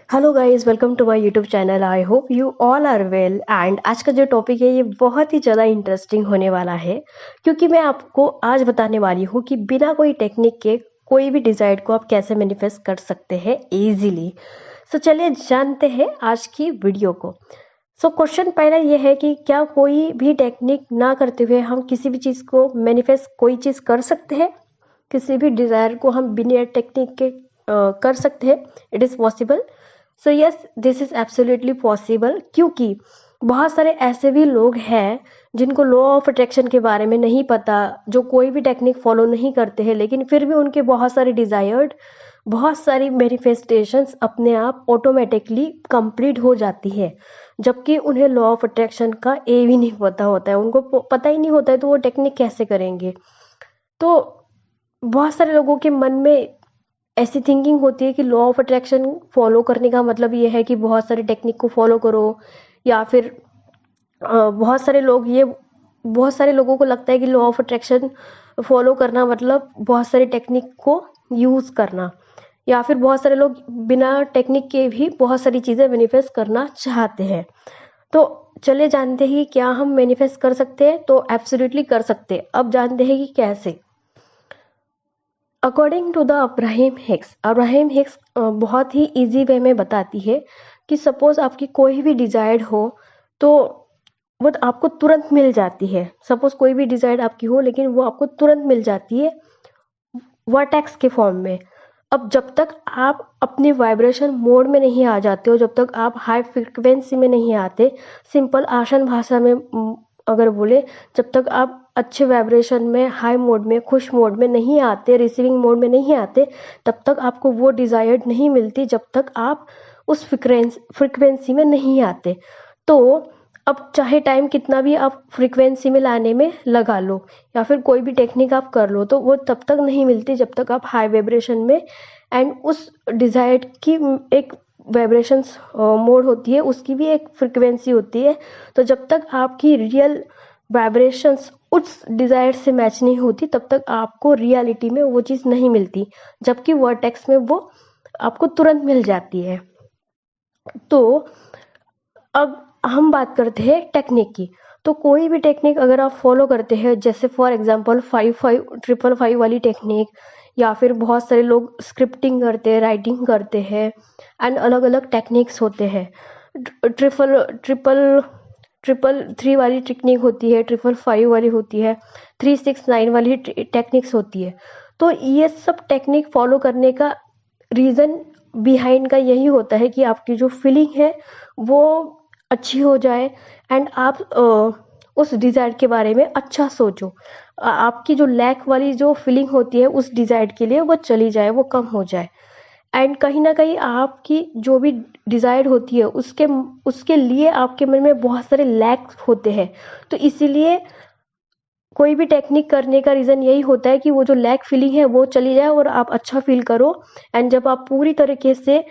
Hello guys, welcome to my YouTube channel. I hope you all are well. And आज का जो topic है ये बहुत ही ज़्यादा इंटरेस्टिंग होने वाला है, क्योंकि मैं आपको आज बताने वाली हूँ कि बिना कोई टेक्निक के कोई भी डिज़ायर को आप कैसे मैनिफेस्ट कर सकते हैं इजीली। सो चलिए जानते हैं आज की वीडियो को। सो क्वेश्चन पहला ये है कि क्या कोई भी टेक्निक ना करते हुए हम किसी भी चीज़ को मैनिफेस्ट कोई चीज़ कर सकते हैं? किसी भी डिज़ायर को हम बिना टेक्निक के कर सकते हैं? It is possible. So yes, this is absolutely possible, क्योंकि बहुत सारे ऐसे भी लोग हैं जिनको लॉ ऑफ अट्रैक्शन के बारे में नहीं पता, जो कोई भी टेक्निक फॉलो नहीं करते हैं, लेकिन फिर भी उनके बहुत सारे डिजायर्ड, बहुत सारी मैनिफेस्टेशंस अपने आप ऑटोमेटिकली कंप्लीट हो जाती है, जबकि उन्हें लॉ ऑफ अट्रैक्शन का ए भी नहीं पता होता है। उनको पता ही नहीं होता है तो वो टेक्निक कैसे करेंगे? तो बहुत सारे लोगों के मन में ऐसी थिंकिंग होती है कि लॉ ऑफ अट्रैक्शन फॉलो करने का मतलब ये है कि बहुत सारे टेक्निक को फॉलो करो, या फिर बहुत सारे लोगों को लगता है कि लॉ ऑफ अट्रैक्शन फॉलो करना मतलब बहुत सारे टेक्निक को यूज़ करना, या फिर बहुत सारे लोग बिना टेक्निक के भी बहुत सारी चीज़ें मैनिफेस्ट करना चाहते हैं। तो चले जानते हैं कि क्या हम मैनिफेस्ट कर सकते हैं? तो एब्सोल्युटली कर सकते हैं। अब जानते हैं कि कैसे। According to the Abraham Hicks बहुत ही इजी वे में बताती है कि सपोज आपकी कोई भी डिजायर्ड हो तो वो आपको तुरंत मिल जाती है। सपोज कोई भी डिजायर्ड आपकी हो लेकिन वो आपको तुरंत मिल जाती है वर्टेक्स के फॉर्म में। अब जब तक आप अपने वाइब्रेशन मोड में नहीं आ जाते हो, जब तक आप हाई फ्रिक्वेंसी में नहीं आते, सिंपल आसान भाषा में अगर बोले, जब तक आप अच्छे वाइब्रेशन में, हाई मोड में, खुश मोड में नहीं आते, रिसीविंग मोड में नहीं आते, तब तक आपको वो डिजायर्ड नहीं मिलती, जब तक आप उस फ्रिक्वेंसी में नहीं आते। तो अब चाहे टाइम कितना भी आप फ्रीक्वेंसी में लाने में लगा लो, या फिर कोई भी टेक्निक आप कर लो, तो वो तब तक नहीं मिलती जब तक आप हाई वाइब्रेशन में एंड उस डिजायर्ड की एक वाइब्रेशंस मोड होती है, उसकी भी एक फ्रिक्वेंसी होती है। तो जब तक आपकी रियल वाइब्रेशंस उस डिजायर से मैच नहीं होती, तब तक आपको रियलिटी में वो चीज़ नहीं मिलती, जबकि वर्टेक्स में वो आपको तुरंत मिल जाती है। तो अब हम बात करते हैं टेक्निक की। तो कोई भी टेक्निक अगर आप फॉलो करते हैं, जैसे फॉर एग्जांपल 5-5-5-5 वाली टेक्निक, या फिर बहुत सारे लोग स्क्रिप्टिंग करते हैं, राइटिंग करते हैं, एंड अलग अलग टेक्निक्स होते हैं। ट्रिपल ट्रिपल ट्रिपल 3 वाली टेक्निक होती है, 5-5 वाली होती है, 3-6-9 वाली टेक्निक्स होती है। तो ये सब टेक्निक फॉलो करने का रीज़न बिहाइंड का यही होता है कि आपकी जो फीलिंग है वो अच्छी हो जाए, एंड आप उस डिज़ायर के बारे में अच्छा सोचो। आपकी जो लैक वाली जो फीलिंग होती है उस डिज़ायर के लिए, वो चली जाए, वो कम हो जाए। एंड कहीं ना कहीं आपकी जो भी डिज़ायर होती है उसके उसके लिए आपके मन में बहुत सारे लैक होते हैं। तो इसीलिए कोई भी टेक्निक करने का रीज़न यही होता है कि वो जो लैक फीलिंग है वो चली जाए और आप अच्छा फील करो। एंड जब आप पूरी तरीके से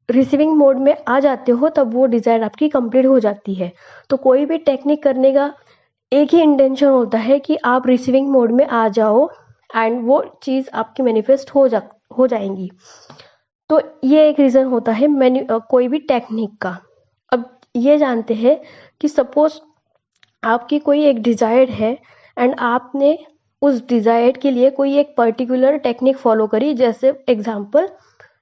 रिसीविंग मोड में आ जाते हो, तब वो डिज़ायर आपकी कंप्लीट हो जाती है। तो कोई भी टेक्निक करने का एक ही इंटेंशन होता है कि आप रिसीविंग मोड में आ जाओ, एंड वो चीज़ आपकी मैनिफेस्ट हो जाएंगी। तो ये एक रीज़न होता है कोई भी टेक्निक का। अब ये जानते हैं कि सपोज आपकी कोई एक डिज़ायर है, एंड आपने उस डिज़ायर के लिए कोई एक पर्टिकुलर टेक्निक फॉलो करी, जैसे एग्जांपल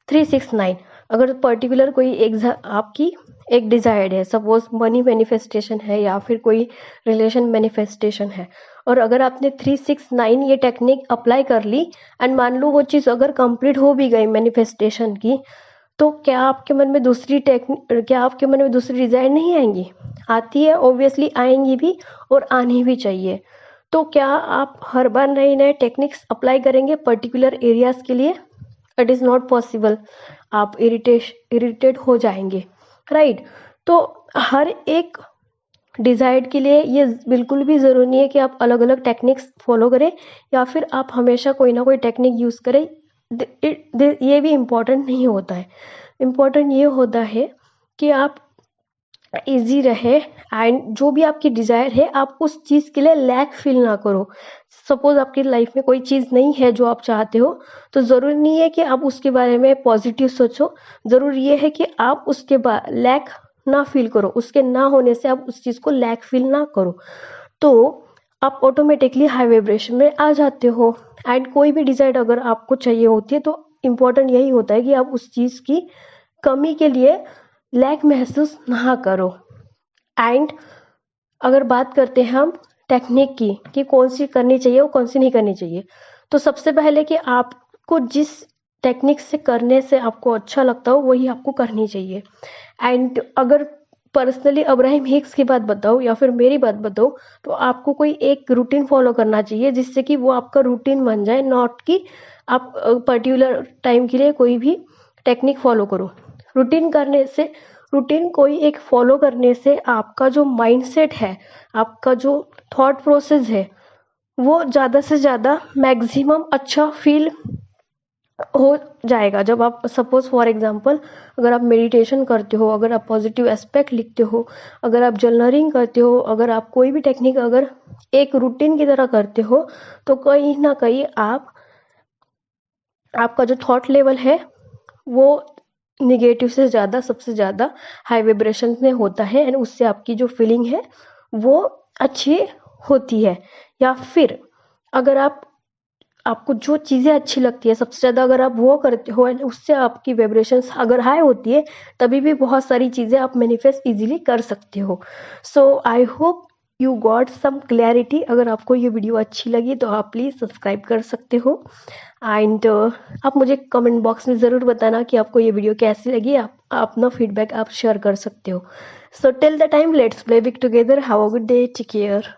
3-6-9। अगर पर्टिकुलर कोई आपकी एक डिज़ायर्ड है, सपोज मनी मैनिफेस्टेशन है या फिर कोई रिलेशन मैनिफेस्टेशन है, और अगर आपने 3-6-9 ये टेक्निक अप्लाई कर ली, एंड मान लो वो चीज़ अगर कंप्लीट हो भी गई मैनिफेस्टेशन की, तो क्या आपके मन में दूसरी डिज़ायर नहीं आएंगी? आती है, ऑब्वियसली आएंगी भी, और आनी भी चाहिए। तो क्या आप हर बार नए नए टेक्निक्स अप्लाई करेंगे पर्टिकुलर एरियाज के लिए? It is not possible. आप इरिटेट हो जाएंगे, राइट? तो हर एक डिज़ायर्ड के लिए ये बिल्कुल भी ज़रूरी नहीं है कि आप अलग अलग टेक्निक्स फॉलो करें, या फिर आप हमेशा कोई ना कोई टेक्निक यूज़ करें। ये भी इम्पोर्टेंट नहीं होता है। इम्पोर्टेंट ये होता है कि आप ईजी रहे, एंड जो भी आपकी डिजायर है आप उस चीज के लिए लैक फील ना करो। सपोज आपकी लाइफ में कोई चीज नहीं है जो आप चाहते हो, तो जरूरी नहीं है कि आप उसके बारे में पॉजिटिव सोचो, जरूरी ये है कि आप उसके बाद लैक ना फील करो, उसके ना होने से आप उस चीज को लैक फील ना करो, तो आप ऑटोमेटिकली हाई वाइब्रेशन में आ जाते हो। एंड कोई भी डिजायर अगर आपको चाहिए होती है तो इम्पोर्टेंट यही होता है कि आप उस चीज की कमी के लिए लैक महसूस ना करो। एंड अगर बात करते हैं हम टेक्निक की कि कौन सी करनी चाहिए और कौन सी नहीं करनी चाहिए, तो सबसे पहले कि आपको जिस टेक्निक से करने से आपको अच्छा लगता हो वही आपको करनी चाहिए। एंड अगर पर्सनली अब्राहम हिक्स की बात बताओ या फिर मेरी बात बताओ, तो आपको कोई एक रूटीन फॉलो करना चाहिए जिससे कि वो आपका रूटीन बन जाए, नॉट कि आप पर्टिकुलर टाइम के लिए कोई भी टेक्निक फॉलो करो। रूटीन करने से रूटीन कोई एक फॉलो करने से आपका जो माइंडसेट है, आपका जो थॉट प्रोसेस है, वो ज़्यादा से ज़्यादा मैक्सिमम अच्छा फील हो जाएगा। जब आप सपोज फॉर एग्जांपल अगर आप मेडिटेशन करते हो, अगर आप पॉजिटिव एस्पेक्ट लिखते हो, अगर आप जर्नलिंग करते हो, अगर आप कोई भी टेक्निक अगर एक रूटीन की तरह करते हो, तो कहीं ना कहीं आपका जो थॉट लेवल है वो निगेटिव से ज़्यादा सबसे ज़्यादा हाई वाइब्रेशन में होता है, एंड उससे आपकी जो फीलिंग है वो अच्छी होती है। या फिर अगर आपको जो चीज़ें अच्छी लगती है सबसे ज़्यादा अगर आप वो करते हो एंड उससे आपकी वाइब्रेशंस अगर हाई होती है, तभी भी बहुत सारी चीज़ें आप मैनिफेस्ट इजीली कर सकते हो। So I hope you got some clarity. अगर आपको ये वीडियो अच्छी लगी तो आप प्लीज़ सब्सक्राइब कर सकते हो, एंड आप मुझे कमेंट बॉक्स में ज़रूर बताना कि आपको ये वीडियो कैसी लगी। आप अपना फीडबैक आप शेयर कर सकते हो। So till the time, let's play wick together, have a good day, take care.